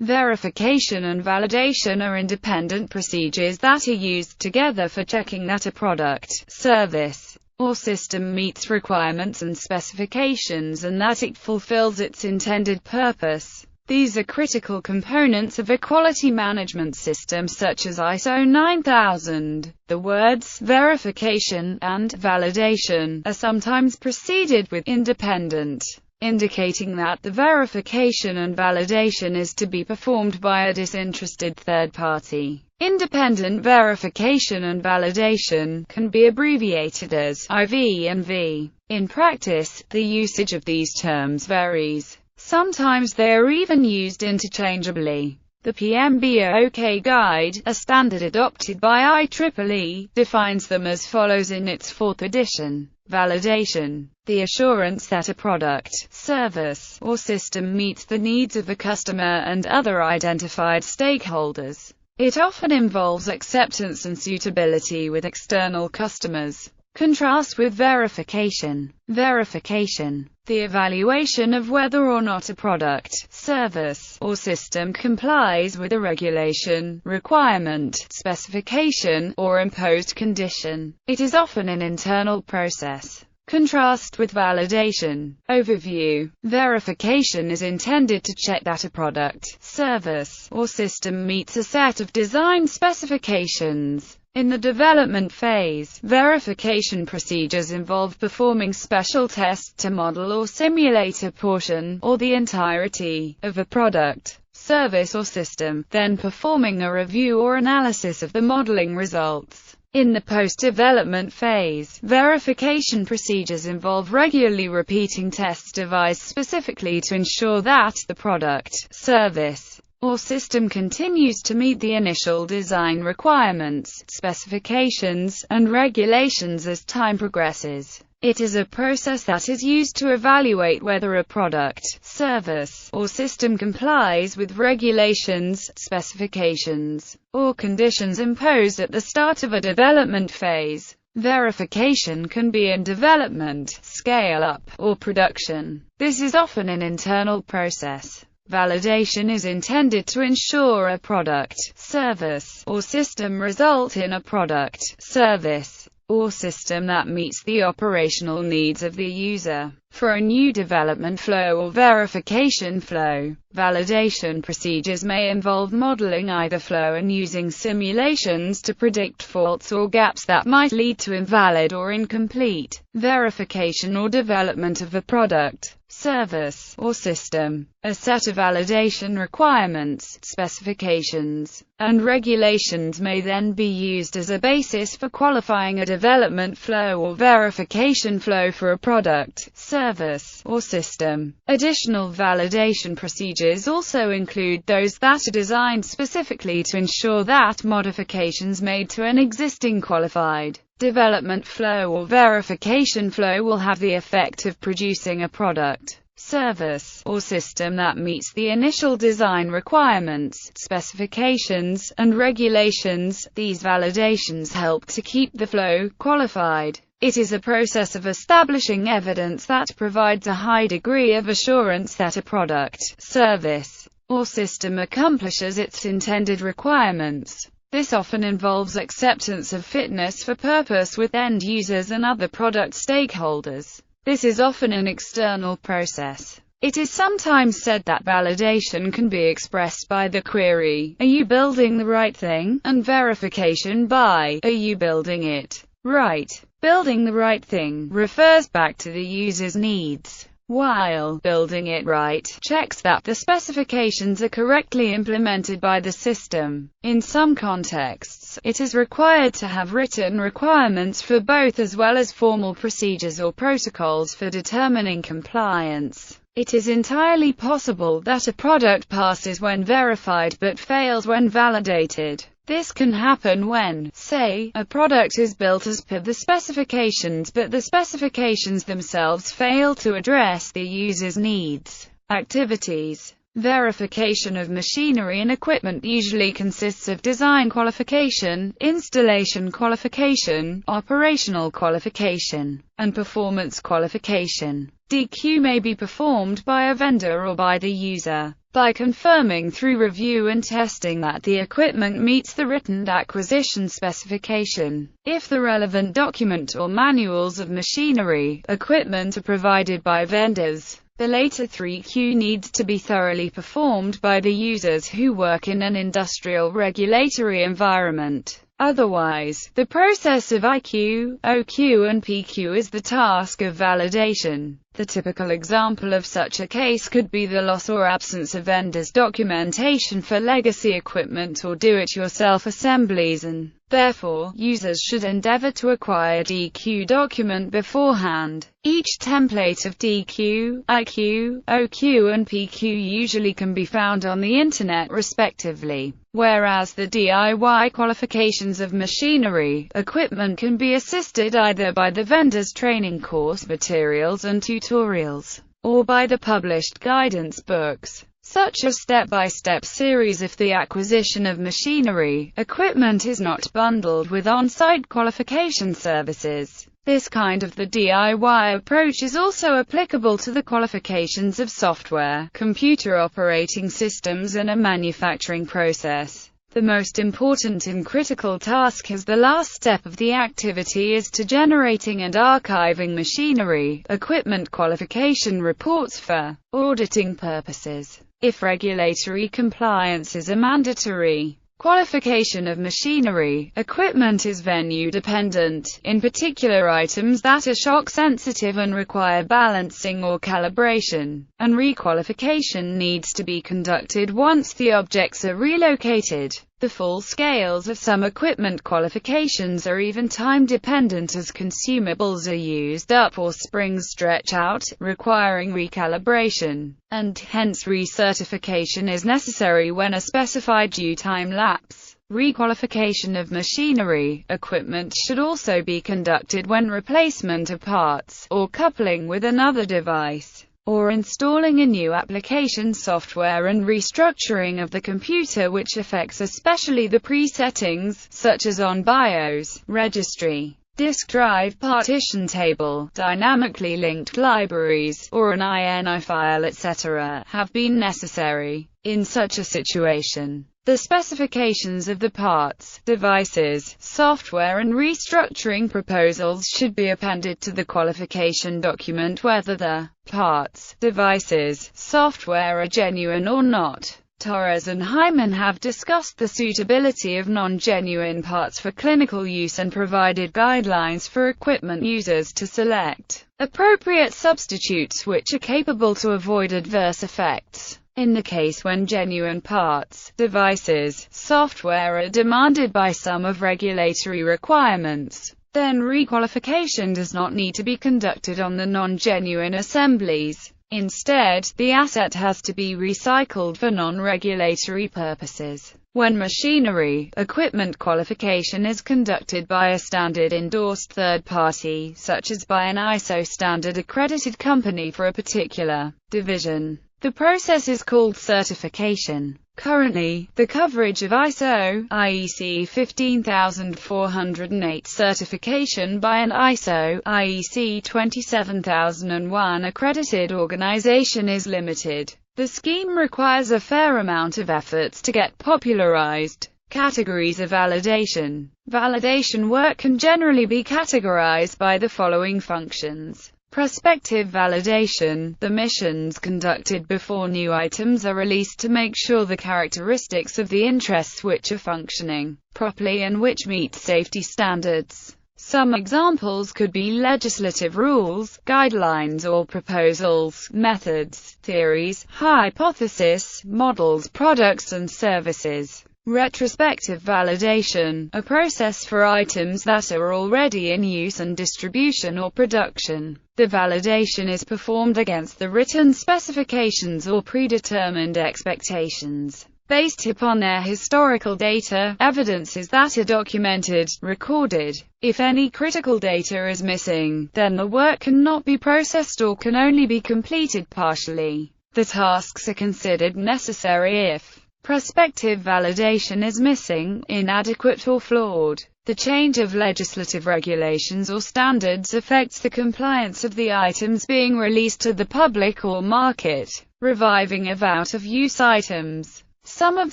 Verification and validation are independent procedures that are used together for checking that a product, service, or system meets requirements and specifications and that it fulfills its intended purpose. These are critical components of a quality management system such as ISO 9000. The words verification and validation are sometimes preceded with independent, indicating that the verification and validation is to be performed by a disinterested third party. Independent verification and validation can be abbreviated as IV and V. In practice, the usage of these terms varies. Sometimes they are even used interchangeably. The PMBOK Guide, a standard adopted by IEEE, defines them as follows in its 4th edition. Validation: the assurance that a product, service, or system meets the needs of the customer and other identified stakeholders. It often involves acceptance and suitability with external customers. Contrast with verification. Verification: the evaluation of whether or not a product, service, or system complies with a regulation, requirement, specification, or imposed condition. It is often an internal process. Contrast with validation. Overview: verification is intended to check that a product, service, or system meets a set of design specifications. In the development phase, verification procedures involve performing special tests to model or simulate a portion, or the entirety, of a product, service or system, then performing a review or analysis of the modeling results. In the post-development phase, verification procedures involve regularly repeating tests devised specifically to ensure that the product, service, or system continues to meet the initial design requirements, specifications, and regulations as time progresses. It is a process that is used to evaluate whether a product, service, or system complies with regulations, specifications, or conditions imposed at the start of a development phase. Verification can be in development, scale-up, or production. This is often an internal process. Validation is intended to ensure a product, service, or system result in a product, service, or system that meets the operational needs of the user. For a new development flow or verification flow, validation procedures may involve modeling either flow and using simulations to predict faults or gaps that might lead to invalid or incomplete verification or development of a product, service, or system. A set of validation requirements, specifications, and regulations may then be used as a basis for qualifying a development flow or verification flow for a product, service, or system. Additional validation procedures also include those that are designed specifically to ensure that modifications made to an existing qualified development flow or verification flow will have the effect of producing a product, service, or system that meets the initial design requirements, specifications, and regulations. These validations help to keep the flow qualified. It is a process of establishing evidence that provides a high degree of assurance that a product, service, or system accomplishes its intended requirements. This often involves acceptance of fitness for purpose with end users and other product stakeholders. This is often an external process. It is sometimes said that validation can be expressed by the query, "Are you building the right thing?" and verification by, "Are you building it right?" Building the right thing refers back to the user's needs, while building it right checks that the specifications are correctly implemented by the system. In some contexts, it is required to have written requirements for both as well as formal procedures or protocols for determining compliance. It is entirely possible that a product passes when verified but fails when validated. This can happen when, say, a product is built as per the specifications but the specifications themselves fail to address the user's needs. Activities. Verification of machinery and equipment usually consists of design qualification, installation qualification, operational qualification, and performance qualification. DQ may be performed by a vendor or by the user. by confirming through review and testing that the equipment meets the written acquisition specification. If the relevant document or manuals of machinery, equipment are provided by vendors, the later 3Q needs to be thoroughly performed by the users who work in an industrial regulatory environment. Otherwise, the process of IQ, OQ and PQ is the task of validation. The typical example of such a case could be the loss or absence of vendors' documentation for legacy equipment or do-it-yourself assemblies, and therefore, users should endeavor to acquire DQ document beforehand. Each template of DQ, IQ, OQ and PQ usually can be found on the internet respectively, whereas the DIY qualifications of machinery, equipment can be assisted either by the vendor's training course materials and tutorials, or by the published guidance books, such as step-by-step series if the acquisition of machinery, equipment is not bundled with on-site qualification services. This kind of the DIY approach is also applicable to the qualifications of software, computer operating systems and a manufacturing process. The most important and critical task as the last step of the activity is to generating and archiving machinery, equipment qualification reports for auditing purposes. If regulatory compliance is a mandatory qualification of machinery, equipment is venue-dependent, in particular items that are shock-sensitive and require balancing or calibration, and requalification needs to be conducted once the objects are relocated. The full scales of some equipment qualifications are even time-dependent as consumables are used up or springs stretch out, requiring recalibration, and hence recertification is necessary when a specified due time lapse. Requalification of machinery, equipment should also be conducted when replacement of parts, or coupling with another device, or installing a new application software and restructuring of the computer which affects especially the presettings, such as on BIOS, registry, disk drive partition table, dynamically linked libraries, or an INI file etc., have been necessary. In such a situation, the specifications of the parts, devices, software and restructuring proposals should be appended to the qualification document whether the parts, devices, software are genuine or not. Torres and Hyman have discussed the suitability of non-genuine parts for clinical use and provided guidelines for equipment users to select appropriate substitutes which are capable to avoid adverse effects. In the case when genuine parts, devices, software are demanded by some of regulatory requirements, then requalification does not need to be conducted on the non-genuine assemblies. Instead, the asset has to be recycled for non-regulatory purposes. When machinery, equipment qualification is conducted by a standard-endorsed third party, such as by an ISO standard-accredited company for a particular division, the process is called certification. Currently, the coverage of ISO, IEC 15408 certification by an ISO, IEC 27001 accredited organization is limited. The scheme requires a fair amount of efforts to get popularized. Categories of validation. Validation work can generally be categorized by the following functions. Prospective validation, the missions conducted before new items are released to make sure the characteristics of the interests which are functioning properly and which meet safety standards. Some examples could be legislative rules, guidelines or proposals, methods, theories, hypotheses, models, products and services. Retrospective validation, a process for items that are already in use and distribution or production. The validation is performed against the written specifications or predetermined expectations. Based upon their historical data, evidences that are documented, recorded. If any critical data is missing, then the work cannot be processed or can only be completed partially. The tasks are considered necessary if prospective validation is missing, inadequate or flawed. The change of legislative regulations or standards affects the compliance of the items being released to the public or market. reviving of out-of-use items. Some of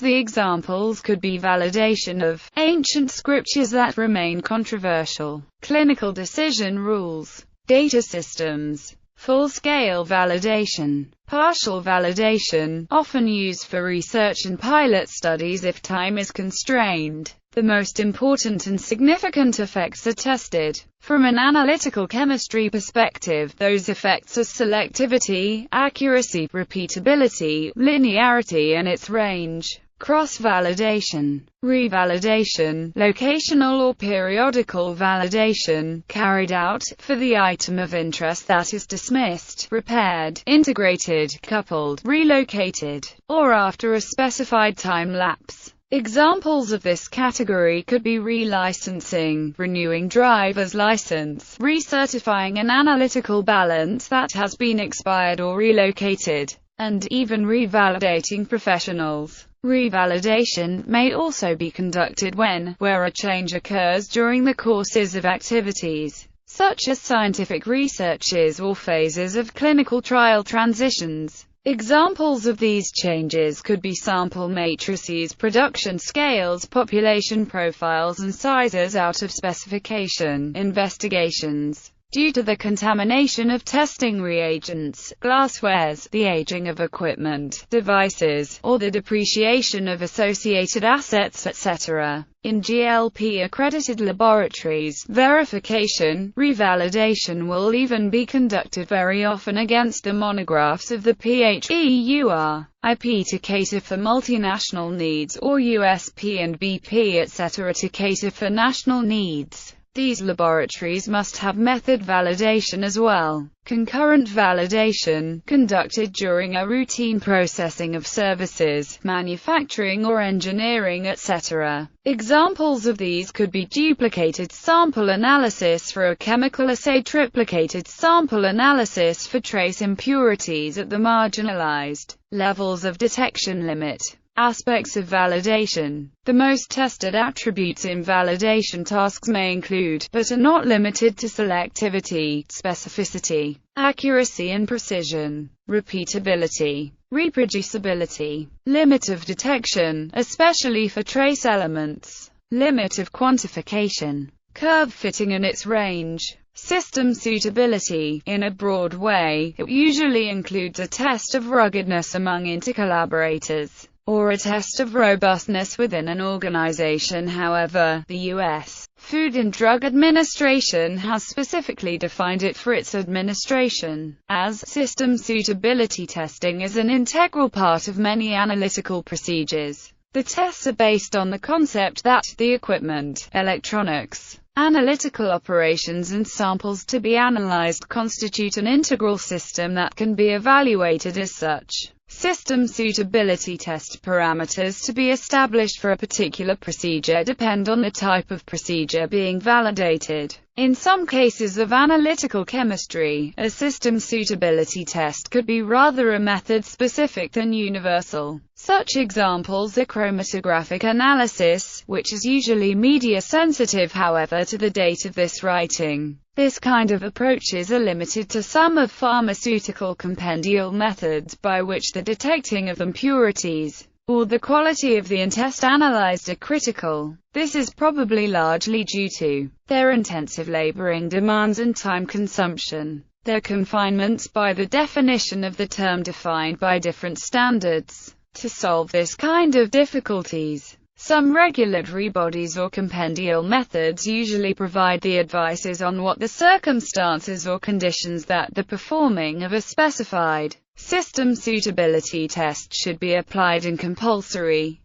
the examples could be validation of ancient scriptures that remain controversial, clinical decision rules, data systems, full-scale validation, partial validation, often used for research and pilot studies if time is constrained. The most important and significant effects are tested. From an analytical chemistry perspective, those effects are selectivity, accuracy, repeatability, linearity and its range. Cross-validation, revalidation, locational or periodical validation, carried out, for the item of interest that is dismissed, repaired, integrated, coupled, relocated, or after a specified time lapse. Examples of this category could be relicensing, renewing driver's license, recertifying an analytical balance that has been expired or relocated, and even revalidating professionals. Revalidation may also be conducted where a change occurs during the courses of activities, such as scientific researches or phases of clinical trial transitions. Examples of these changes could be sample matrices, production scales, population profiles and sizes out of specification, investigations due to the contamination of testing reagents, glasswares, the aging of equipment, devices, or the depreciation of associated assets, etc. In GLP-accredited laboratories, verification, revalidation will even be conducted very often against the monographs of the PHEUR, IP to cater for multinational needs, or USP and BP etc. to cater for national needs. These laboratories must have method validation as well. Concurrent validation, conducted during a routine processing of services, manufacturing or engineering etc. Examples of these could be duplicated sample analysis for a chemical assay, triplicated sample analysis for trace impurities at the marginalized levels of detection limit. Aspects of validation. The most tested attributes in validation tasks may include, but are not limited to, selectivity, specificity, accuracy and precision, repeatability, reproducibility, limit of detection, especially for trace elements, limit of quantification, curve fitting and its range. System suitability. In a broad way, it usually includes a test of ruggedness among intercollaborators, or a test of robustness within an organization. However, the U.S. Food and Drug Administration has specifically defined it for its administration, as system suitability testing is an integral part of many analytical procedures. The tests are based on the concept that the equipment, electronics, analytical operations and samples to be analyzed constitute an integral system that can be evaluated as such. System suitability test parameters to be established for a particular procedure depend on the type of procedure being validated. In some cases of analytical chemistry, a system suitability test could be rather a method-specific than universal. Such examples are chromatographic analysis, which is usually media-sensitive however to the date of this writing. This kind of approaches are limited to some of pharmaceutical compendial methods by which the detecting of impurities, or the quality of the test analyzed are critical. This is probably largely due to their intensive laboring demands and time consumption. Their confinements by the definition of the term defined by different standards. To solve this kind of difficulties, some regulatory bodies or compendial methods usually provide the advices on what the circumstances or conditions that the performing of a specified system suitability test should be applied in compulsory